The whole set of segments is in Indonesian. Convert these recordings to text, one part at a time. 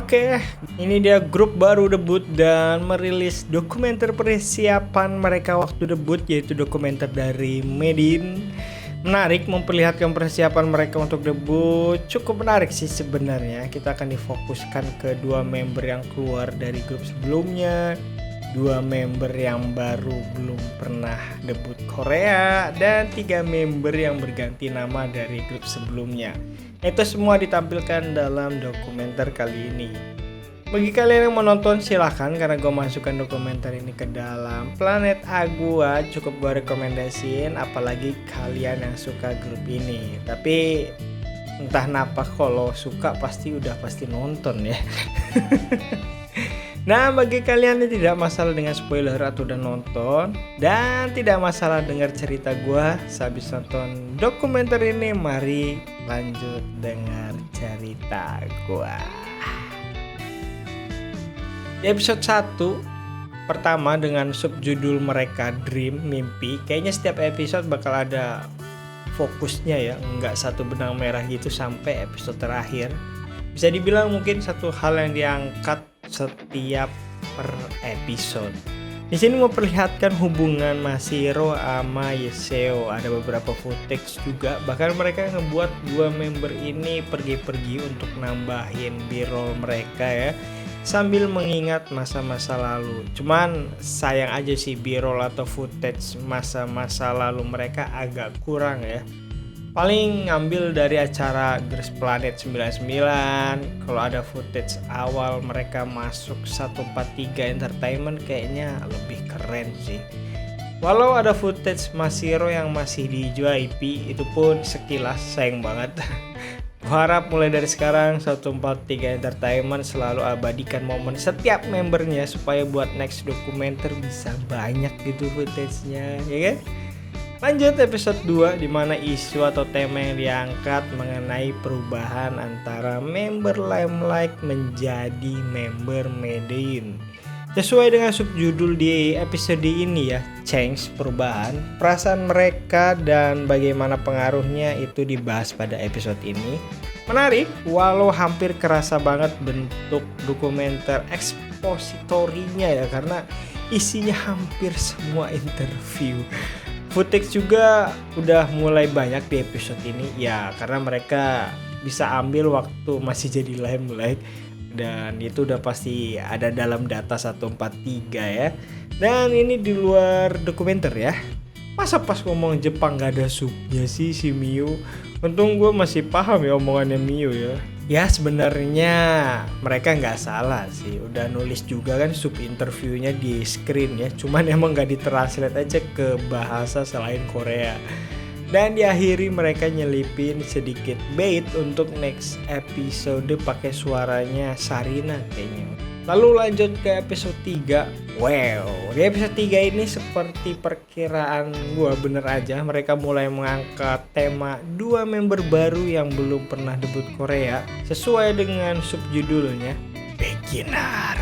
Oke, ini dia grup baru debut dan merilis dokumenter persiapan mereka waktu debut, yaitu dokumenter dari Medin. Menarik, memperlihatkan persiapan mereka untuk debut. Cukup menarik sih sebenarnya. Kita akan difokuskan ke dua member yang keluar dari grup sebelumnya, dua member yang baru belum pernah debut Korea, dan 3 member yang berganti nama dari grup sebelumnya. Itu semua ditampilkan dalam dokumenter kali ini. Bagi kalian yang menonton silahkan, karena gue masukkan dokumenter ini ke dalam Planet A gua, cukup gue rekomendasiin, apalagi kalian yang suka grup ini. Tapi entah kenapa kalau suka pasti nonton ya. Nah, bagi kalian yang tidak masalah dengan spoiler atau udah nonton, dan tidak masalah dengar cerita gue sehabis nonton dokumenter ini, mari lanjut dengar cerita gue. Di episode 1 pertama dengan subjudul mereka Dream, Mimpi, kayaknya setiap episode bakal ada fokusnya ya, nggak satu benang merah gitu sampai episode terakhir. Bisa dibilang mungkin satu hal yang diangkat setiap per episode. Di sini memperlihatkan hubungan Masahiro sama Yeseo. Ada beberapa footage juga, bahkan mereka ngebuat dua member ini pergi-pergi untuk nambahin b-roll mereka ya, sambil mengingat masa-masa lalu. Cuman sayang aja sih b-roll atau footage masa-masa lalu mereka agak kurang ya. Paling ngambil dari acara Girls Planet 99. Kalau ada footage awal mereka masuk 143 Entertainment kayaknya lebih keren sih. Walau ada footage Masahiro yang masih di JYP, itu pun sekilas sayang banget. Gue harap mulai dari sekarang 143 Entertainment selalu abadikan momen setiap membernya, supaya buat next dokumenter bisa banyak gitu footage-nya, ya kan? Lanjut episode 2, dimana isu atau tema yang diangkat mengenai perubahan antara member Limelight menjadi member Medin. Sesuai dengan subjudul di episode ini ya, change, perubahan, perasaan mereka dan bagaimana pengaruhnya itu dibahas pada episode ini. Menarik, walau hampir kerasa banget bentuk dokumenter ekspositorinya ya, karena isinya hampir semua interview. Footage juga udah mulai banyak di episode ini ya, karena mereka bisa ambil waktu masih jadi Limelight, dan itu udah pasti ada dalam data 143 ya. Dan ini di luar dokumenter ya. Masa pas ngomong Jepang gak ada subnya sih si Mio? Untung gue masih paham ya omongannya Mio ya. Ya sebenarnya mereka nggak salah sih, udah nulis juga kan sub interviewnya di screen ya, cuman emang nggak ditranslate aja ke bahasa selain Korea. Dan diakhiri mereka nyelipin sedikit bait untuk next episode pakai suaranya Sarina kayaknya. Lalu lanjut ke episode 3. Wow, di episode 3 ini seperti perkiraan gue bener aja, mereka mulai mengangkat tema dua member baru yang belum pernah debut Korea sesuai dengan subjudulnya Beginner.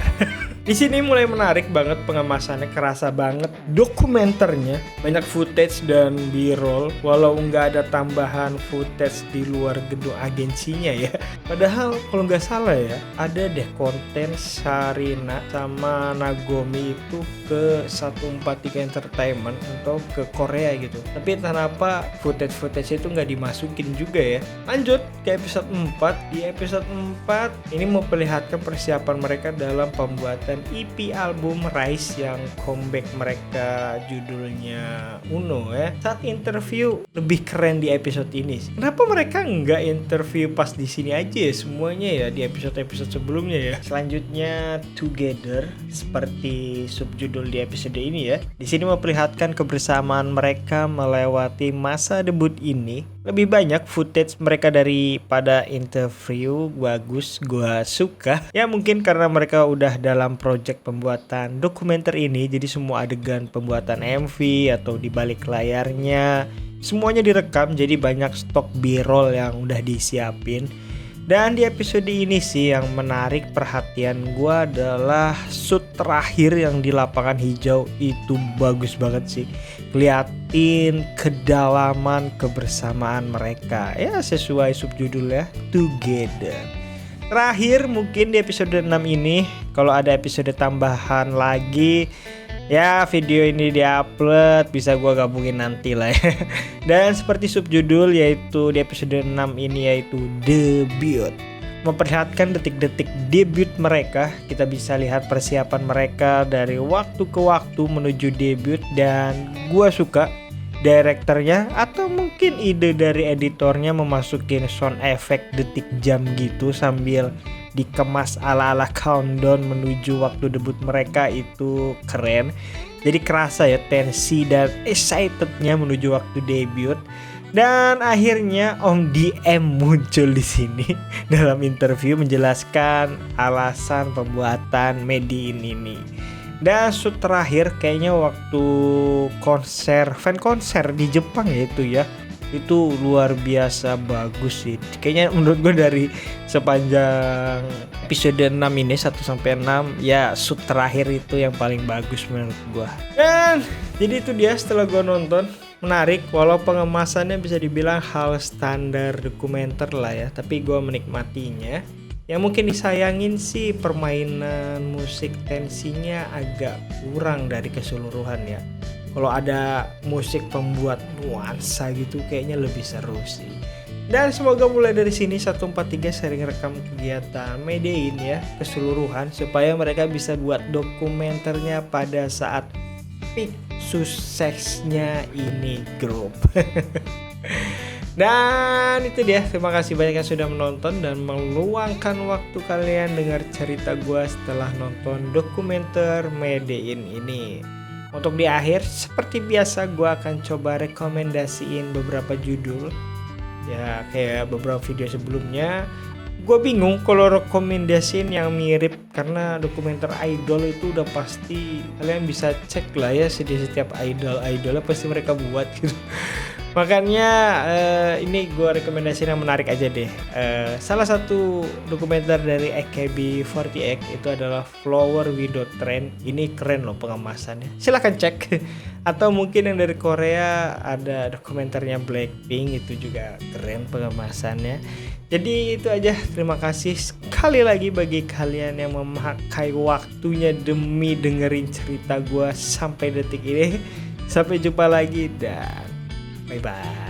Di sini mulai menarik banget pengemasannya, kerasa banget dokumenternya, banyak footage dan b-roll, walau nggak ada tambahan footage di luar gedung agensinya ya. Padahal kalau nggak salah ya, ada deh konten Sarina sama Nagomi itu ke 143 Entertainment atau ke Korea gitu. Tapi entah kenapa footage itu nggak dimasukin juga ya. Lanjut ke episode 4. Di episode 4 ini memperlihatkan persiapan mereka dalam pembuatan EP album Rise yang comeback mereka judulnya Uno ya. Saat interview lebih keren di episode ini. Kenapa mereka nggak interview pas di sini aja ya semuanya ya, di episode sebelumnya ya. Selanjutnya Together, seperti subjudul di episode ini ya. Di sini memperlihatkan kebersamaan mereka melewati masa debut ini. Lebih banyak footage mereka daripada interview, bagus, gua suka. Ya mungkin karena mereka udah dalam project pembuatan dokumenter ini, jadi semua adegan pembuatan MV atau di balik layarnya semuanya direkam, jadi banyak stok b-roll yang udah disiapin. Dan di episode ini sih yang menarik perhatian gue adalah shoot terakhir yang di lapangan hijau, itu bagus banget sih. Keliatin kedalaman kebersamaan mereka ya, sesuai subjudulnya Together. Terakhir mungkin di episode 6 ini, kalau ada episode tambahan lagi, ya video ini diupload bisa gua gabungin nanti lah ya. Dan seperti subjudul yaitu di episode 6 ini yaitu debut, memperlihatkan detik-detik debut mereka. Kita bisa lihat persiapan mereka dari waktu ke waktu menuju debut, dan gua suka direkturnya atau mungkin ide dari editornya memasukin sound effect detik jam gitu sambil dikemas ala-ala countdown menuju waktu debut mereka. Itu keren. Jadi kerasa ya tensi dan excitednya menuju waktu debut. Dan akhirnya Om DM muncul di sini dalam interview menjelaskan alasan pembuatan Made In ini. Dan shoot terakhir kayaknya waktu fan konser di Jepang ya itu luar biasa bagus sih. Kayaknya menurut gue dari sepanjang episode 6 ini 1-6 ya shoot terakhir itu yang paling bagus menurut gue. Dan jadi itu dia setelah gue nonton, menarik walau pengemasannya bisa dibilang hal standar dokumenter lah ya, tapi gue menikmatinya. Yang mungkin disayangin sih permainan musik tensinya agak kurang dari keseluruhan ya. Kalau ada musik pembuat nuansa gitu kayaknya lebih seru sih. Dan semoga mulai dari sini 143 sering rekam kegiatan Made In ya keseluruhan, supaya mereka bisa buat dokumenternya pada saat peak suksesnya ini grup. Dan itu dia, terima kasih banyak yang sudah menonton dan meluangkan waktu kalian dengar cerita gue setelah nonton dokumenter Made In ini. Untuk di akhir, seperti biasa gue akan coba rekomendasiin beberapa judul. Ya kayak beberapa video sebelumnya, gue bingung kalau rekomendasiin yang mirip, karena dokumenter idol itu udah pasti kalian bisa cek lah ya, di setiap idolnya pasti mereka buat gitu. Makanya ini gue rekomendasiin yang menarik aja deh. Salah satu dokumenter dari AKB48 itu adalah Flower Without Trend. Ini keren loh pengemasannya, silahkan cek. Atau mungkin yang dari Korea ada dokumenternya Blackpink, itu juga keren pengemasannya. Jadi itu aja, terima kasih sekali lagi bagi kalian yang memakai waktunya demi dengerin cerita gue sampai detik ini. Sampai jumpa lagi dan bye-bye.